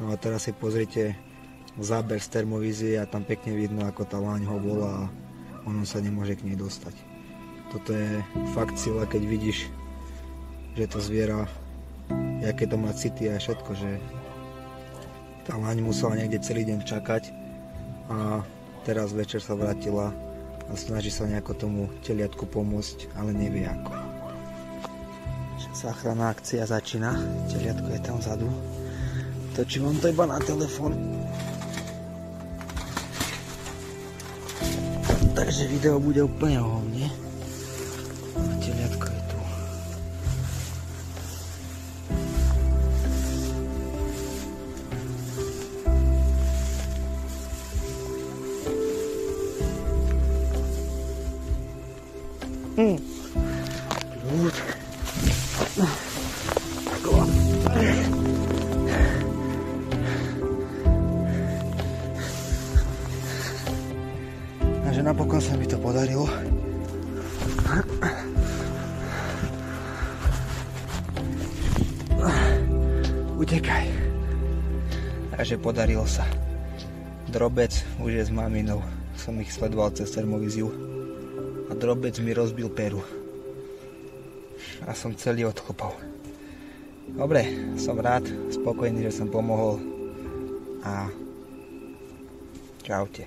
No a teraz si pozrite záber z termovízie a tam pekne vidno, ako tá láň ho volá a ono sa nemôže k nej dostať. Toto je fakt sila, keď vidíš, že to zviera, aké to má city a všetko, že tá láň musela niekde celý deň čakať a teraz večer sa vrátila a snaží sa nejako tomu teliatku pomôcť, ale nevie ako. Záchranná akcia začína, teliatko je tam vzadu. Točím vám to iba na telefón. Takže video bude úplne o mne. A teliatko je tu. Ľud. Takže napokon sa mi to podarilo. Utekaj. Takže podarilo sa. Drobec už je s maminou. Som ich sledoval cez termovíziu. A drobec mi rozbil peru. A som celý odchlpal. Dobre, som rád, spokojný, že som pomohol. A čaute.